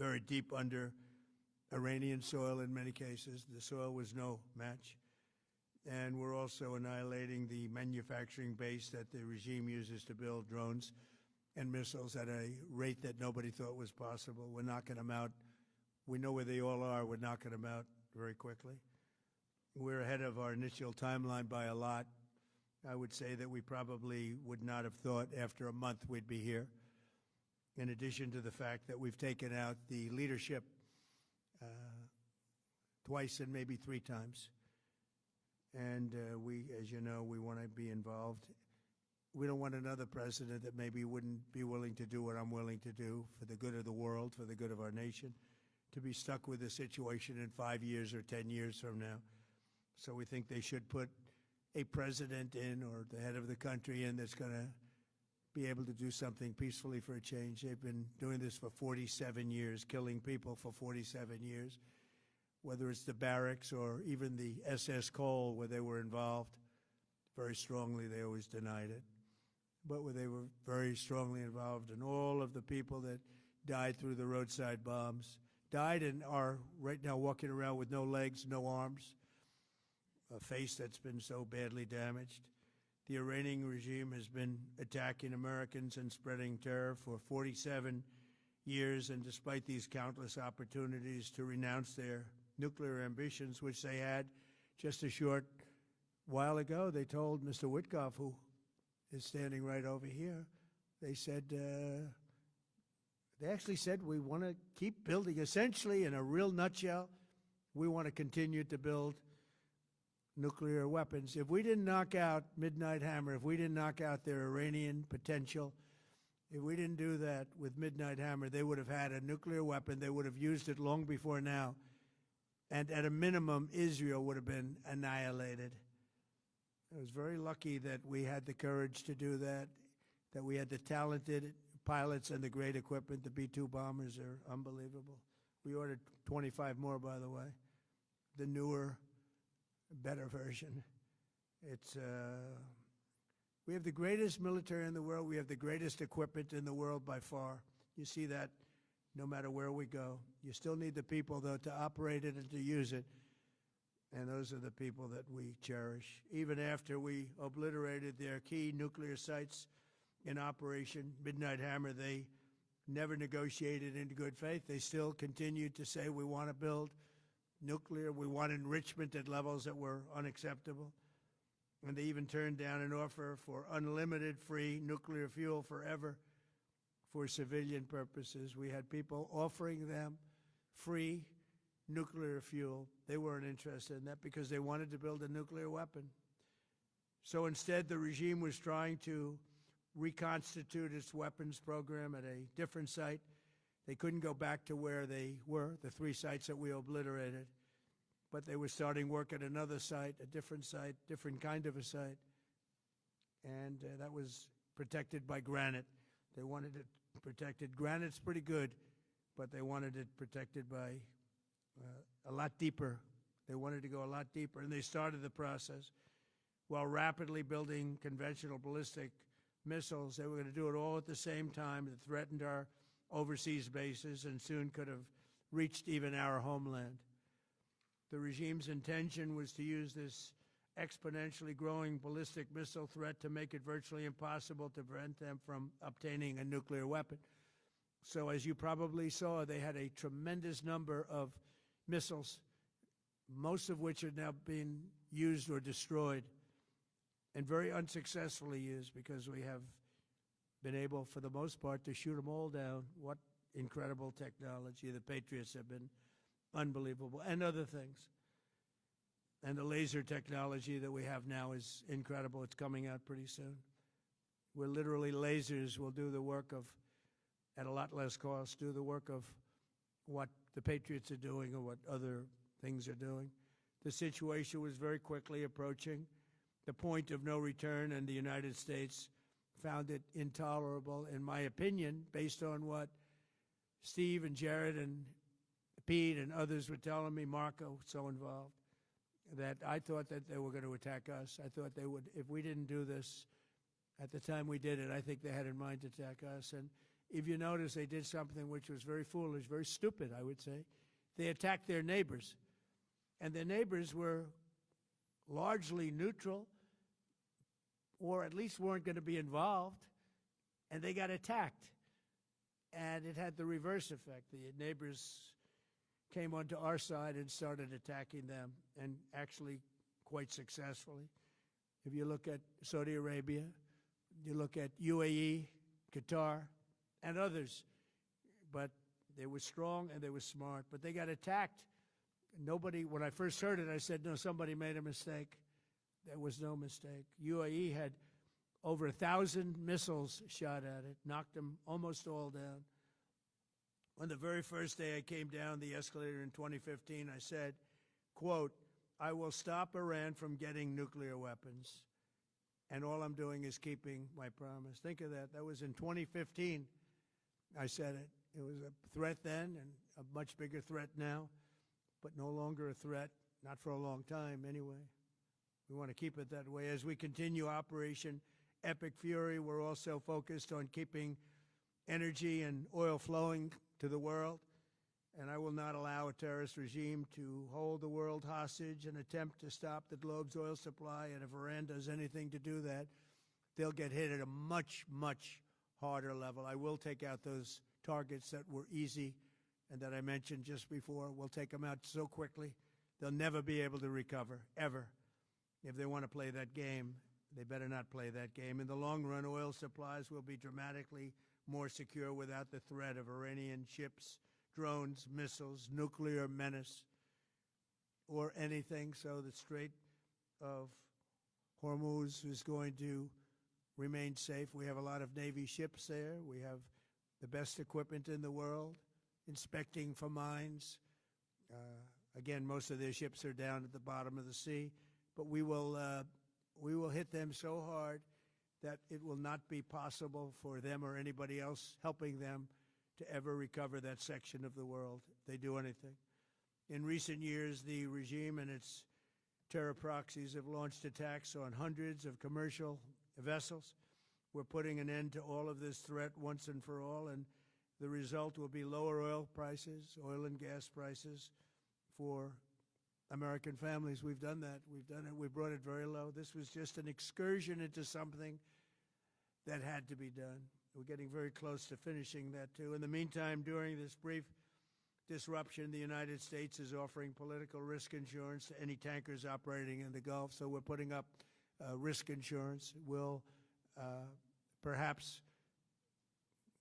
very deep under Iranian soil in many cases. The soil was no match. And we're also annihilating the manufacturing base that the regime uses to build drones and missiles at a rate that nobody thought was possible. We're knocking them out. We know where they all are. We're knocking them out very quickly. We're ahead of our initial timeline by a lot. I would say that we probably would not have thought after a month we'd be here, in addition to the fact that we've taken out the leadership twice and maybe three times. And we, as you know, we want to be involved. We don't want another president that maybe wouldn't be willing to do what I'm willing to do for the good of the world, for the good of our nation, to be stuck with the situation in 5 years or 10 years from now. So we think they should put a president in, or the head of the country in, that's going to be able to do something peacefully for a change. They've been doing this for 47 years, killing people for 47 years, whether it's the barracks or even the SS Cole where they were involved. Very strongly, they always denied it. But where they were very strongly involved, and all of the people that died through the roadside bombs, died and are right now walking around with no legs, no arms, a face that's been so badly damaged. The Iranian regime has been attacking Americans and spreading terror for 47 years, and despite these countless opportunities to renounce their nuclear ambitions, which they had just a short while ago, they told Mr. Witkoff, who is standing right over here, they said, they actually said, we want to keep building. Essentially, in a real nutshell, we want to continue to build nuclear weapons. If we didn't knock out Midnight Hammer, if we didn't knock out their Iranian potential, if we didn't do that with Midnight Hammer, they would have had a nuclear weapon. They would have used it long before now. And at a minimum, Israel would have been annihilated. I was very lucky that we had the courage to do that, that we had the talented pilots and the great equipment. The B-2 bombers are unbelievable. We ordered 25 more, by the way. The newer, better version. It's we have the greatest military in the world. We have the greatest equipment in the world by far. You see that no matter where we go. You still need the people, though, to operate it and to use it. And those are the people that we cherish. Even after we obliterated their key nuclear sites in Operation Midnight Hammer, they never negotiated into good faith. They still continued to say, we want to build nuclear. We want enrichment at levels that were unacceptable. And they even turned down an offer for unlimited free nuclear fuel forever for civilian purposes. We had people offering them free nuclear fuel. They weren't interested in that because they wanted to build a nuclear weapon. So instead, the regime was trying to reconstitute its weapons program at a different site. They couldn't go back to where they were, the 3 sites that we obliterated, but they were starting work at another site, a different site, different kind of a site, and that was protected by granite. They wanted it protected. Granite's pretty good, but they wanted it protected by a lot deeper. They wanted to go a lot deeper, and they started the process while rapidly building conventional ballistic missiles. They were going to do it all at the same time. It threatened our overseas bases and soon could have reached even our homeland. The regime's intention was to use this exponentially growing ballistic missile threat to make it virtually impossible to prevent them from obtaining a nuclear weapon. So as you probably saw, they had a tremendous number of missiles, most of which are now being used or destroyed, and very unsuccessfully used because we have been able, for the most part, to shoot them all down. What incredible technology. The Patriots have been unbelievable, and other things. And the laser technology that we have now is incredible. It's coming out pretty soon. Where literally lasers will do the work of, at a lot less cost, do the work of what the Patriots are doing or what other things are doing. The situation was very quickly approaching the point of no return, and the United States found it intolerable, in my opinion, based on what Steve and Jared and Pete and others were telling me, Marco, so involved, that I thought that they were going to attack us. I thought they would, if we didn't do this at the time we did it, I think they had in mind to attack us. And if you notice, they did something which was very foolish, very stupid, I would say. They attacked their neighbors, and their neighbors were largely neutral, or at least weren't going to be involved, and they got attacked. And it had the reverse effect. The neighbors came onto our side and started attacking them, and actually quite successfully. If you look at Saudi Arabia, you look at UAE, Qatar, and others, but they were strong and they were smart, but they got attacked. Nobody, when I first heard it, I said, no, somebody made a mistake. There was no mistake. UAE had over 1,000 missiles shot at it, knocked them almost all down. On the very first day I came down the escalator in 2015, I said, quote, I will stop Iran from getting nuclear weapons, and all I'm doing is keeping my promise. Think of that. That was in 2015. I said it. It was a threat then and a much bigger threat now, but no longer a threat, not for a long time anyway. We want to keep it that way. As we continue Operation Epic Fury, we're also focused on keeping energy and oil flowing to the world, and I will not allow a terrorist regime to hold the world hostage and attempt to stop the globe's oil supply, and if Iran does anything to do that, they'll get hit at a much, much harder level. I will take out those targets that were easy and that I mentioned just before. We'll take them out so quickly, they'll never be able to recover, ever. If they want to play that game, they better not play that game. In the long run, oil supplies will be dramatically more secure without the threat of Iranian ships, drones, missiles, nuclear menace, or anything. So the Strait of Hormuz is going to remain safe. We have a lot of Navy ships there. We have the best equipment in the world, inspecting for mines. Again, most of their ships are down at the bottom of the sea, but we will hit them so hard that it will not be possible for them or anybody else helping them to ever recover that section of the world if they do anything. In recent years, the regime and its terror proxies have launched attacks on hundreds of commercial vessels. We're putting an end to all of this threat once and for all, and the result will be lower oil prices, oil and gas prices for American families. We've done that. We've done it. We brought it very low. This was just an excursion into something that had to be done. We're getting very close to finishing that, too. In the meantime, during this brief disruption, the United States is offering political risk insurance to any tankers operating in the Gulf. So we're putting up risk insurance. We'll perhaps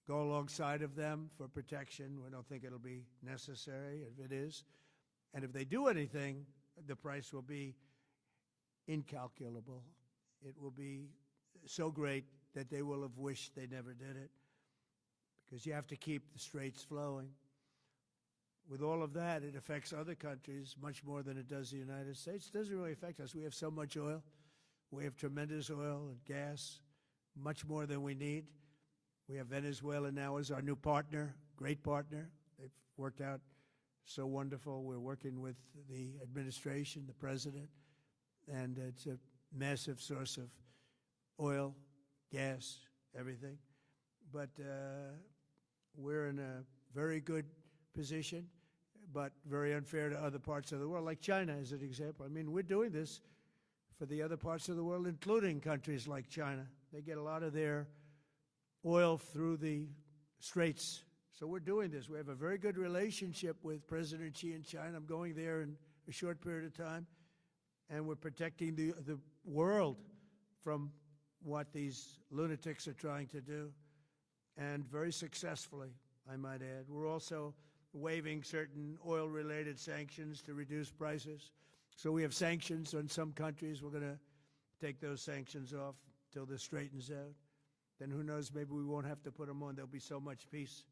go alongside of them for protection. We don't think it'll be necessary if it is. And if they do anything, the price will be incalculable. It will be so great that they will have wished they never did it, because you have to keep the straits flowing. With all of that, it affects other countries much more than it does the United States. It doesn't really affect us. We have so much oil. We have tremendous oil and gas, much more than we need. We have Venezuela now as our new partner, great partner. They've worked out so wonderful. We're working with the administration, the president, and it's a massive source of oil, gas, everything. But we're in a very good position, but very unfair to other parts of the world, like China as an example. I mean, we're doing this for the other parts of the world, including countries like China. They get a lot of their oil through the straits. So we're doing this. We have a very good relationship with President Xi in China. I'm going there in a short period of time, and we're protecting the world from what these lunatics are trying to do, and very successfully, I might add. We're also waiving certain oil-related sanctions to reduce prices. So we have sanctions on some countries. We're going to take those sanctions off till this straightens out. Then who knows, maybe we won't have to put them on. There'll be so much peace.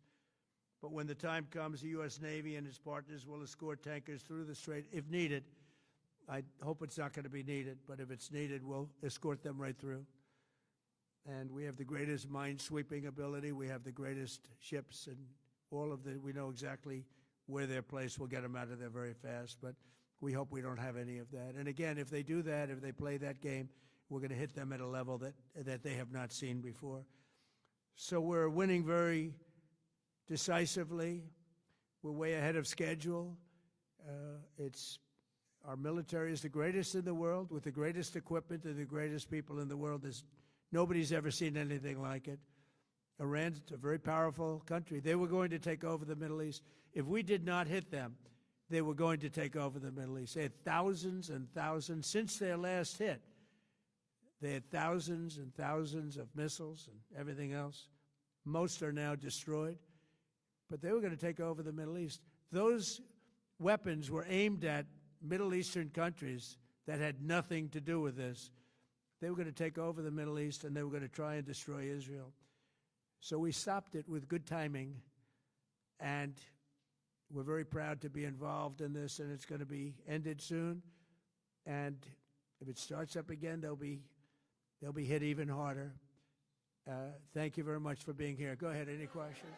But when the time comes, the U.S. Navy and its partners will escort tankers through the strait if needed. I hope it's not going to be needed, but if it's needed, we'll escort them right through. And we have the greatest mine-sweeping ability. We have the greatest ships, and we know exactly where they're placed. We'll get them out of there very fast, but we hope we don't have any of that. And again, if they do that, if they play that game, we're going to hit them at a level that they have not seen before. So we're winning very decisively. We're way ahead of schedule. Our military is the greatest in the world, with the greatest equipment and the greatest people in the world. Nobody's ever seen anything like it. Iran's a very powerful country. They were going to take over the Middle East. If we did not hit them, they were going to take over the Middle East. They had thousands and thousands since their last hit. They had thousands and thousands of missiles and everything else. Most are now destroyed. But they were going to take over the Middle East. Those weapons were aimed at Middle Eastern countries that had nothing to do with this. They were going to take over the Middle East, and they were going to try and destroy Israel. So we stopped it with good timing, and we're very proud to be involved in this, and it's going to be ended soon. And if it starts up again, they'll be hit even harder. Thank you very much for being here. Go ahead. Any questions?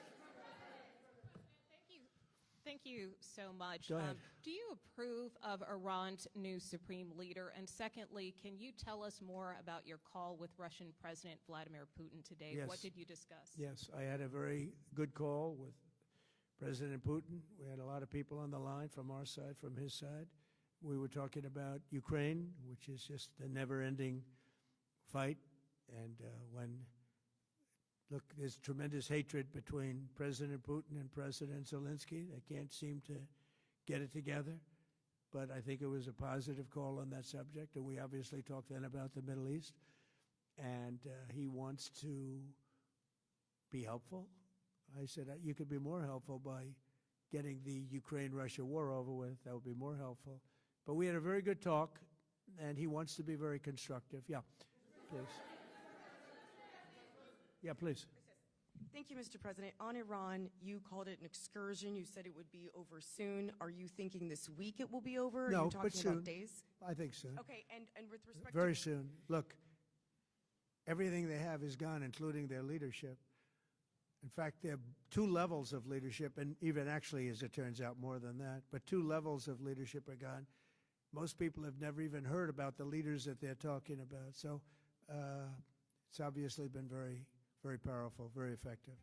Thank you so much. Go ahead. Do you approve of Iran's new supreme leader? And secondly, can you tell us more about your call with Russian President Vladimir Putin today? Yes. What did you discuss? Yes, I had a very good call with President Putin. We had a lot of people on the line from our side, from his side. We were talking about Ukraine, which is just a never-ending fight. And look, there's tremendous hatred between President Putin and President Zelensky. They can't seem to get it together. But I think it was a positive call on that subject. And we obviously talked then about the Middle East. And he wants to be helpful. I said, you could be more helpful by getting the Ukraine-Russia war over with. That would be more helpful. But we had a very good talk, and he wants to be very constructive. Yeah, please. Yeah, please. Thank you, Mr. President. On Iran, you called it an excursion. You said it would be over soon. Are you thinking this week it will be over? No, Are you talking but soon. about days? I think soon. Okay, and with respect Very to... soon. Look, everything they have is gone, including their leadership. In fact, there are two levels of leadership, and even actually, as it turns out, more than that. But two levels of leadership are gone. Most people have never even heard about the leaders that they're talking about. So it's obviously been very, very powerful, very effective.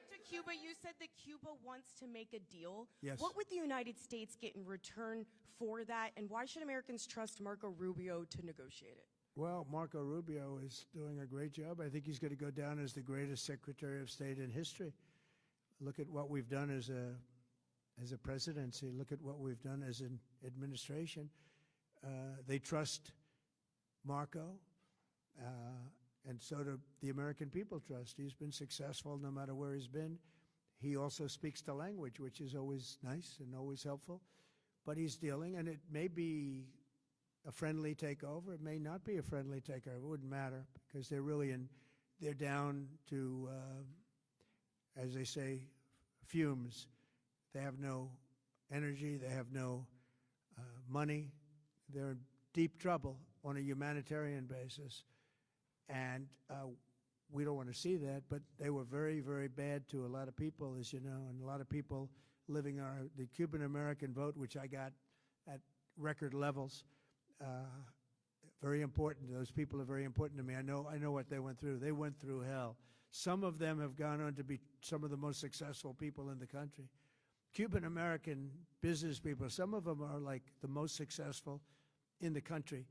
To Cuba, you said that Cuba wants to make a deal. Yes. What would the United States get in return for that, and why should Americans trust Marco Rubio to negotiate it? Well, Marco Rubio is doing a great job. I think he's going to go down as the greatest Secretary of State in history. Look at what we've done as a presidency. Look at what we've done as an administration. They trust Marco, and so do the American people trust. He's been successful no matter where he's been. He also speaks the language, which is always nice and always helpful. But he's dealing, and it may be a friendly takeover. It may not be a friendly takeover. It wouldn't matter, because they're down to, as they say, fumes. They have no energy. They have no money. They're in deep trouble on a humanitarian basis. And we don't want to see that, but they were very, very bad to a lot of people, as you know, and a lot of people living the Cuban-American vote, which I got at record levels. Very important. Those people are very important to me. I know what they went through. They went through hell. Some of them have gone on to be some of the most successful people in the country. Cuban-American business people, some of them are like the most successful in the country.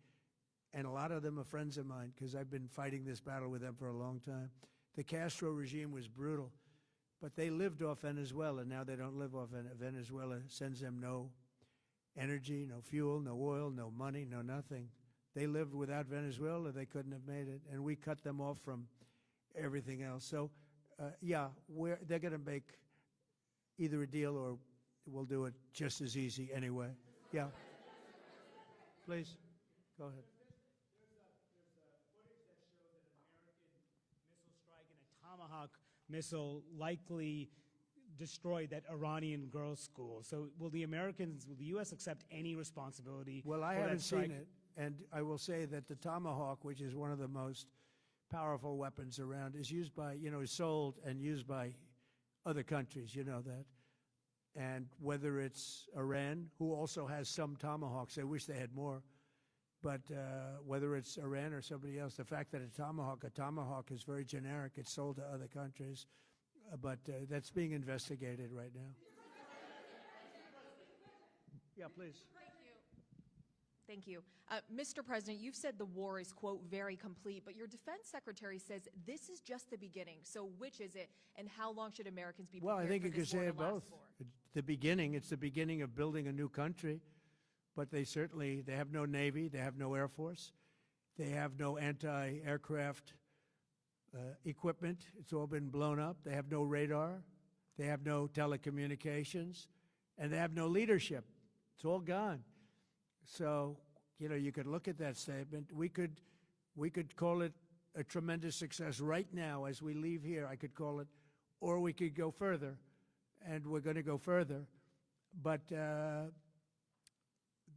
And a lot of them are friends of mine, because I've been fighting this battle with them for a long time. The Castro regime was brutal, but they lived off Venezuela. Now they don't live off Venezuela. Sends them no energy, no fuel, no oil, no money, no nothing. They lived without Venezuela. They couldn't have made it. And we cut them off from everything else. So, yeah, they're going to make either a deal, or we'll do it just as easy anyway. Yeah. Please, go ahead. Tomahawk missile likely destroyed that Iranian girls' school. So will the U.S. accept any responsibility? Well, I haven't seen it, and I will say that the Tomahawk, which is one of the most powerful weapons around, is used by, is sold and used by other countries, you know that. And whether it's Iran, who also has some Tomahawks, I wish they had more, but whether it's Iran or somebody else, the fact that a Tomahawk is very generic, it's sold to other countries. but that's being investigated right now. Yeah, please. Thank you. Mr. President, you've said the war is, quote, very complete, but your defense secretary says this is just the beginning. So which is it, and how long should Americans be prepared Well, I think for you could this war say to it last both. for? It's the beginning of building a new country, but they have no Navy, they have no Air Force, they have no anti-aircraft equipment. It's all been blown up. They have no radar, they have no telecommunications, and they have no leadership. It's all gone. So, you know, you could look at that statement. We could call it a tremendous success right now as we leave here. I could call it, or we could go further, and we're going to go further. But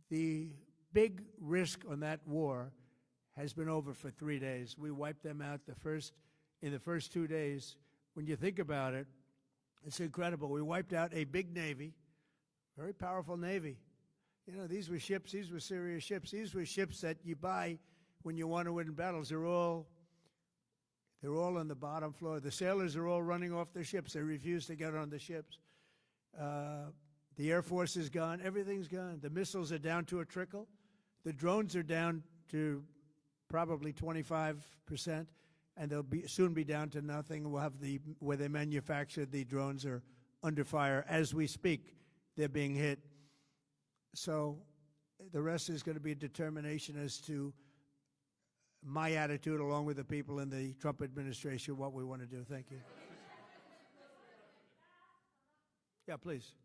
the big risk on that war has been over for 3 days. We wiped them out in the first 2 days. When you think about it, it's incredible. We wiped out a big Navy, very powerful Navy. You know, these were ships, these were serious ships. These were ships that you buy when you want to win battles. They're all on the bottom floor. The sailors are all running off their ships. They refuse to get on the ships. The Air Force is gone. Everything's gone. The missiles are down to a trickle. The drones are down to probably 25%, and they'll soon be down to nothing. We'll have where they manufactured the drones are under fire. As we speak, they're being hit. So the rest is going to be a determination as to my attitude, along with the people in the Trump administration, what we want to do. Thank you. Yeah, please.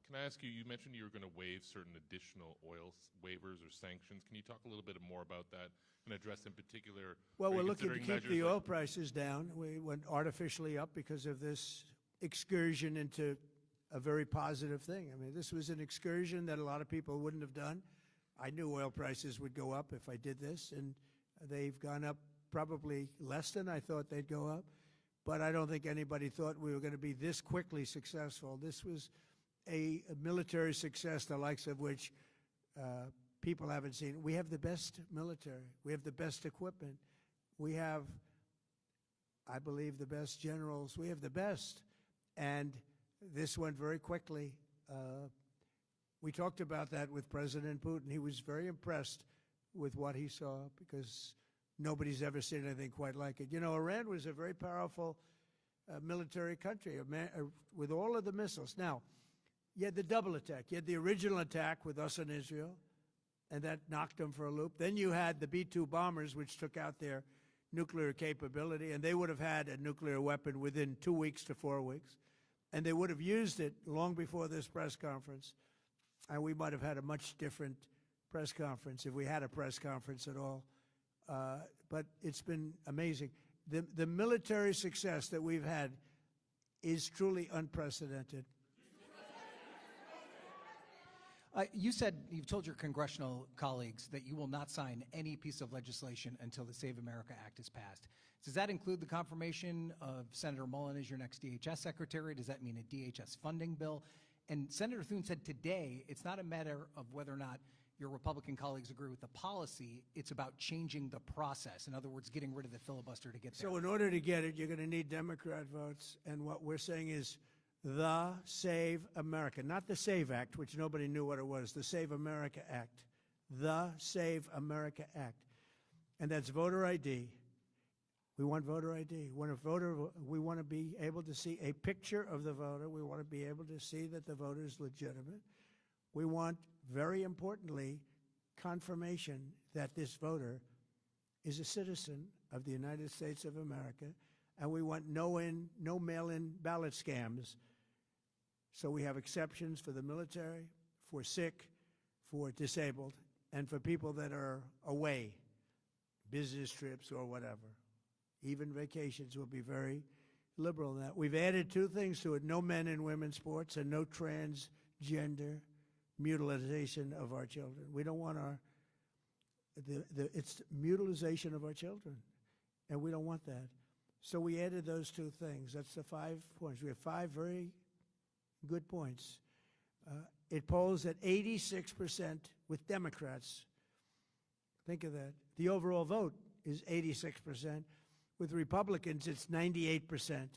Can I ask you, you mentioned you were going to waive certain additional oil waivers or sanctions. Can you talk a little bit more about that and address in particular? Well, we're looking to considering keep the measures oil prices down. We went artificially up because of this excursion into a very positive thing. I mean, this was an excursion that a lot of people wouldn't have done. I knew oil prices would go up if I did this, and they've gone up probably less than I thought they'd go up. But I don't think anybody thought we were going to be this quickly successful. This was a military success, the likes of which people haven't seen. We have the best military. We have the best equipment. We have, I believe, the best generals. We have the best. And this went very quickly. We talked about that with President Putin. He was very impressed with what he saw because nobody's ever seen anything quite like it. You know, Iran was a very powerful military country with all of the missiles. Now, you had the double attack. You had the original attack with U.S. and Israel, and that knocked them for a loop. Then you had the B-2 bombers, which took out their nuclear capability, and they would have had a nuclear weapon within 2 weeks to 4 weeks. And they would have used it long before this press conference. And we might have had a much different press conference if we had a press conference at all. But it's been amazing. The military success that we've had is truly unprecedented. You've told your congressional colleagues that you will not sign any piece of legislation until the Save America Act is passed. Does that include the confirmation of Senator Mullen as your next DHS secretary? Does that mean a DHS funding bill? And Senator Thune said today it's not a matter of whether or not your Republican colleagues agree with the policy, it's about changing the process. In other words, getting rid of the filibuster to get there. So in order to get it, you're going to need Democrat votes. And what we're saying is the Save America, not the SAVE Act, which nobody knew what it was, the Save America Act, the Save America Act. And that's voter ID. We want voter ID. When a voter, we want to be able to see a picture of the voter. We want to be able to see that the voter is legitimate. We want, very importantly, confirmation that this voter is a citizen of the United States of America, and we want no mail-in ballot scams. So we have exceptions for the military, for sick, for disabled, and for people that are away, business trips or whatever. Even vacations will be very liberal in that. We've added two things to it: no men and women's sports and no transgender mutilization of our children. We don't want it's mutilization of our children, and we don't want that. So we added those two things. That's the 5 points. We have 5 very good points. It polls at 86% with Democrats. Think of that. The overall vote is 86%. With Republicans, it's 98%.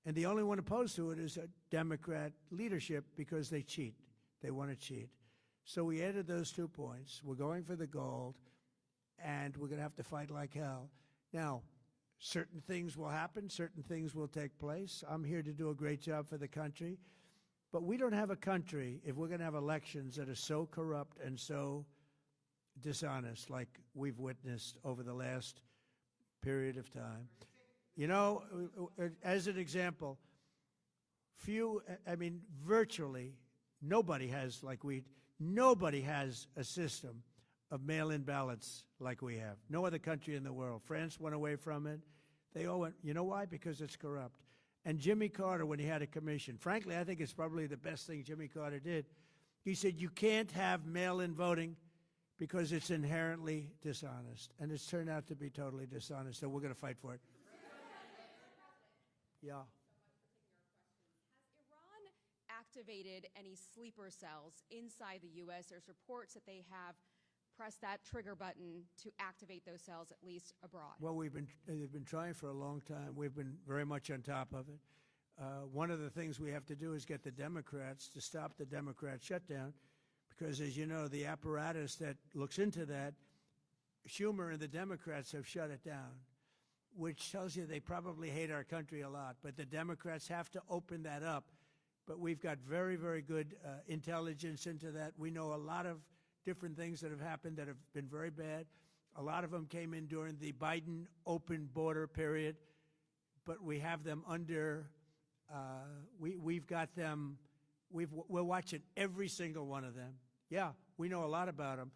And the only one opposed to it is a Democrat leadership because they cheat. They want to cheat. So we added those 2 points. We're going for the gold, and we're going to have to fight like hell. Now, certain things will happen. Certain things will take place. I'm here to do a great job for the country. But we don't have a country, if we're going to have elections that are so corrupt and so dishonest like we've witnessed over the last period of time. You know, as an example, virtually nobody has nobody has a system of mail-in ballots like we have. No other country in the world. France went away from it. They all went, you know why? Because it's corrupt. And Jimmy Carter, when he had a commission, frankly, I think it's probably the best thing Jimmy Carter did. He said, you can't have mail-in voting because it's inherently dishonest. And it's turned out to be totally dishonest, so we're going to fight for it. Yeah. Has Iran activated any sleeper cells inside the U.S.? There's reports that they have pressed that trigger button to activate those cells, at least abroad. Well, they've been trying for a long time. We've been very much on top of it. One of the things we have to do is get the Democrats to stop the Democrat shutdown, because, as you know, the apparatus that looks into that, Schumer and the Democrats have shut it down, which tells you they probably hate our country a lot. But the Democrats have to open that up. But we've got very, very good intelligence into that. We know a lot of different things that have happened that have been very bad. A lot of them came in during the Biden open border period, but we have them under, we've got them, we're watching every single one of them. Yeah, we know a lot about them.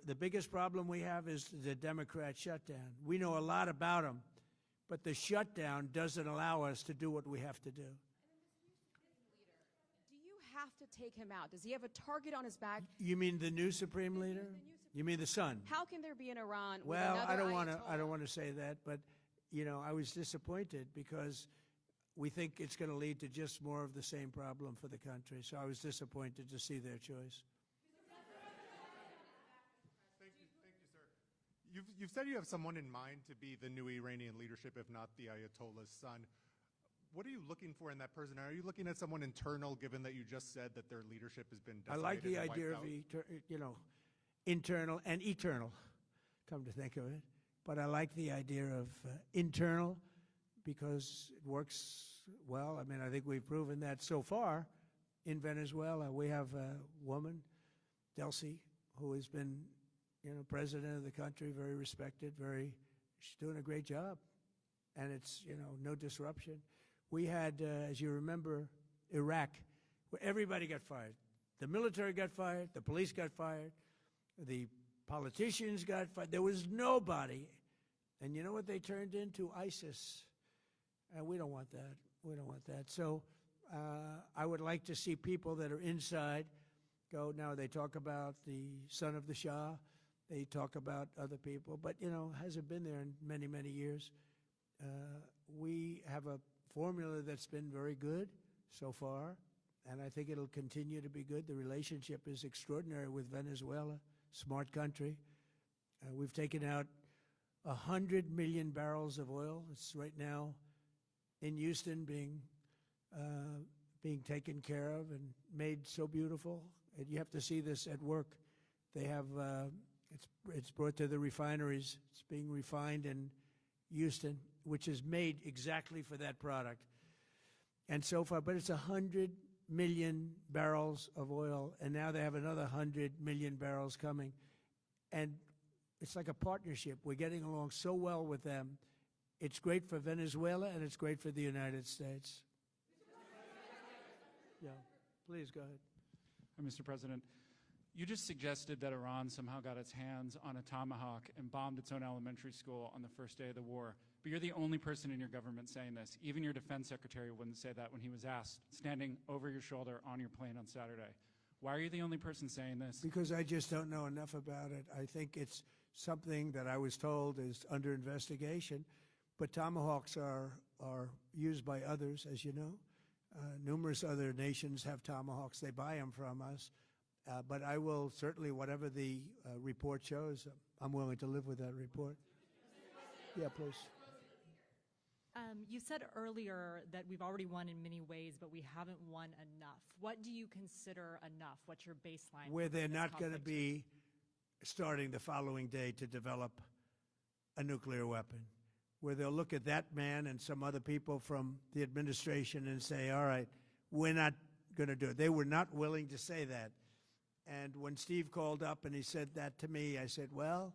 The biggest problem we have is the Democrat shutdown. We know a lot about them, but the shutdown doesn't allow us to do what we have to do. Do you have to take him out? Does he have a target on his back? You mean the new supreme leader? You mean the son? How can there be an Iran with Well, another I don't Ayatollah? want to say that, but you know, I was disappointed because we think it's going to lead to just more of the same problem for the country. So I was disappointed to see their choice. Thank you, sir. You've said you have someone in mind to be the new Iranian leadership, if not the Ayatollah's son. What are you looking for in that person? Are you looking at someone internal, given that you just said that their leadership has been I decimated like the and idea wiped of out? internal and eternal, come to think of it. But I like the idea of internal because it works well. I mean, I think we've proven that so far in Venezuela. We have a woman, Delcy, who has been, president of the country, very respected, she's doing a great job. And it's, no disruption. We had, as you remember, Iraq, where everybody got fired. The military got fired, the police got fired, the politicians got fired. There was nobody. And you know what they turned into? ISIS. And we don't want that. We don't want that. So I would like to see people that are inside go. Now, they talk about the son of the Shah. They talk about other people. But, hasn't been there in many, many years. We have a formula that's been very good so far, and I think it'll continue to be good. The relationship is extraordinary with Venezuela, smart country. We've taken out 100 million barrels of oil. It's right now in Houston being taken care of and made so beautiful. And you have to see this at work. They have, it's brought to the refineries. It's being refined in Houston, which is made exactly for that product. And so far, but it's 100 million barrels of oil, and now they have another 100 million barrels coming. And it's like a partnership. We're getting along so well with them. It's great for Venezuela, and it's great for the United States. Yeah, please go ahead. Mr. President, you just suggested that Iran somehow got its hands on a Tomahawk and bombed its own elementary school on the first day of the war. But you're the only person in your government saying this. Even your defense secretary wouldn't say that when he was asked, standing over your shoulder on your plane on Saturday. Why are you the only person saying this? Because I just don't know enough about it. I think it's something that I was told is under investigation. But Tomahawks are used by others, as you know. Numerous other nations have Tomahawks. They buy them from us. But I will certainly, whatever the report shows, I'm willing to live with that report. Yeah, please. You said earlier that we've already won in many ways, but we haven't won enough. What do you consider enough? What's your baseline? Where they're this not going to conflict? be starting the following day to develop a nuclear weapon, where they'll look at that man and some other people from the administration and say, all right, we're not going to do it. They were not willing to say that. And when Steve called up and he said that to me, I said, well,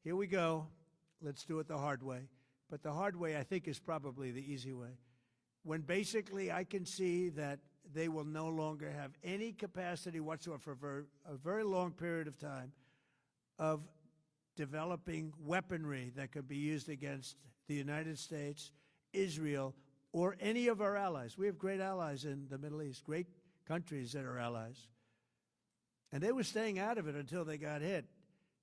here we go. Let's do it the hard way. But the hard way, I think, is probably the easy way. When basically I can see that they will no longer have any capacity whatsoever for a very long period of time of developing weaponry that could be used against the United States, Israel, or any of our allies. We have great allies in the Middle East, great countries that are allies. And they were staying out of it until they got hit.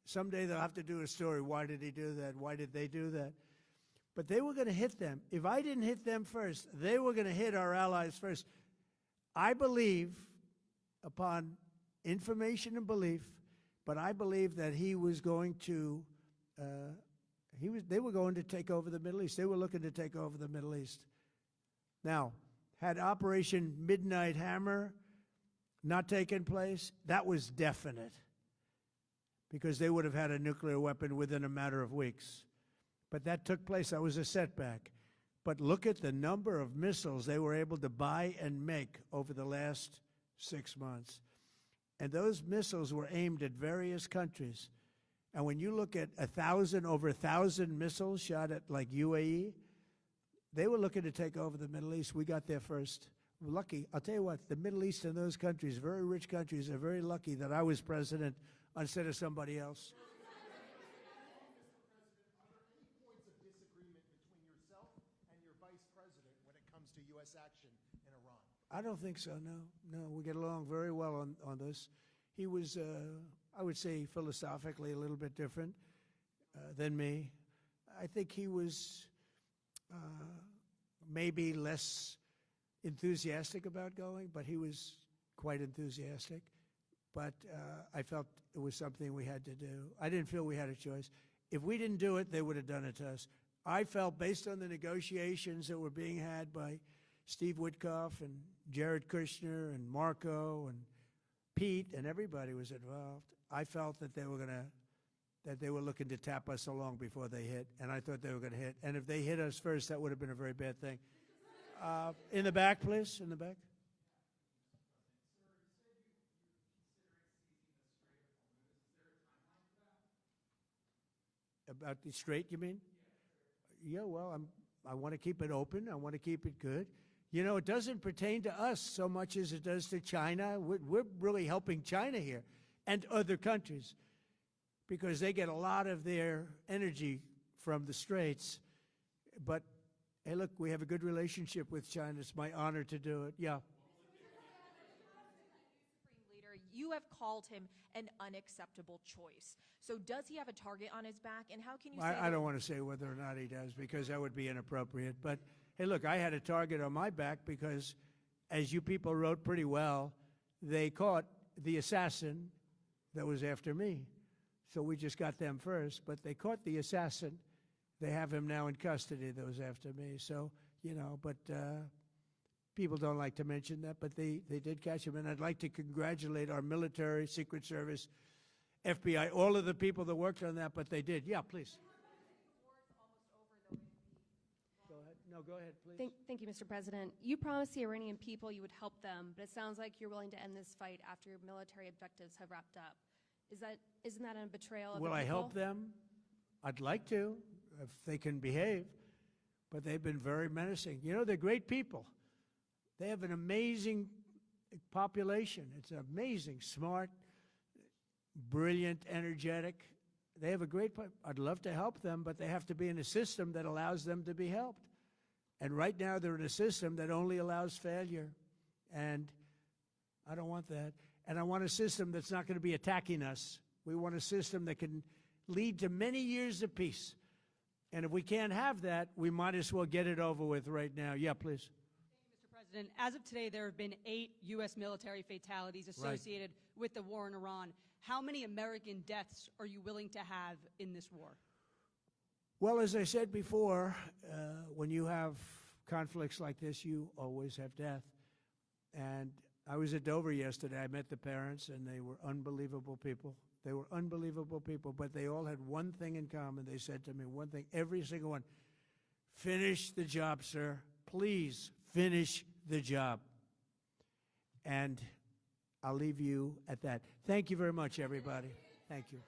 Someday they'll have to do a story. Why did he do that? Why did they do that? But they were going to hit them. If I didn't hit them first, they were going to hit our allies first. I believe, upon information and belief, but I believe that he was going to, they were going to take over the Middle East. They were looking to take over the Middle East. Now, had Operation Midnight Hammer not taken place, that was definite, because they would have had a nuclear weapon within a matter of weeks. But that took place. That was a setback. But look at the number of missiles they were able to buy and make over the last 6 months. And those missiles were aimed at various countries. And when you look at over 1,000 missiles shot at like UAE, they were looking to take over the Middle East. We got there first. We're lucky. I'll tell you what, the Middle East and those countries, very rich countries, are very lucky that I was president instead of somebody else. U.S. action in Iran? I don't think so, no. We get along very well on this. He was, I would say, philosophically a little bit different than me. I think he was maybe less enthusiastic about going, but he was quite enthusiastic. But I felt it was something we had to do. I didn't feel we had a choice. If we didn't do it, they would have done it to us. I felt, based on the negotiations that were being had by Steve Witkoff and Jared Kushner and Marco and Pete, and everybody was involved, I felt that they were looking to tap us along before they hit, and I thought they were going to hit. And if they hit us first, that would have been a very bad thing. In the back, please, in the back. About the Strait, you mean? Yeah, well, I want to keep it open. I want to keep it good. You know, it doesn't pertain to us so much as it does to China. We're really helping China here and other countries because they get a lot of their energy from the Straits. But, hey, look, we have a good relationship with China. It's my honor to do it. Yeah. Supreme Leader, you have called him an unacceptable choice. So does he have a target on his back? And how can you say I don't want to say whether or not he does because that would be inappropriate. But, hey, look, I had a target on my back because, as you people wrote pretty well, they caught the assassin that was after me. So we just got them first. But they caught the assassin. They have him now in custody that was after me. So, you know, but people don't like to mention that. But they did catch him. And I'd like to congratulate our military, Secret Service, FBI, all of the people that worked on that. But they did. Yeah, please. Go ahead. No, go ahead, please. Thank you, Mr. President. You promised the Iranian people you would help them, but it sounds like you're willing to end this fight after your military objectives have wrapped up. Isn't that a betrayal of the people? Will I help them? I'd like to, if they can behave. But they've been very menacing. You know, they're great people. They have an amazing population. It's amazing, smart, brilliant, energetic. They have a great, I'd love to help them, but they have to be in a system that allows them to be helped. And right now they're in a system that only allows failure. And I don't want that. And I want a system that's not going to be attacking us. We want a system that can lead to many years of peace. And if we can't have that, we might as well get it over with right now. Yeah, please. Thank you, Mr. President. As of today, there have been 8 U.S. military fatalities associated with the war in Iran. How many American deaths are you willing to have in this war? Well, as I said before, when you have conflicts like this, you always have death. And I was at Dover yesterday. I met the parents, and they were unbelievable people. They were unbelievable people, but they all had one thing in common. They said to me one thing, every single one: finish the job, sir. Please finish the job. And I'll leave you at that. Thank you very much, everybody. Thank you.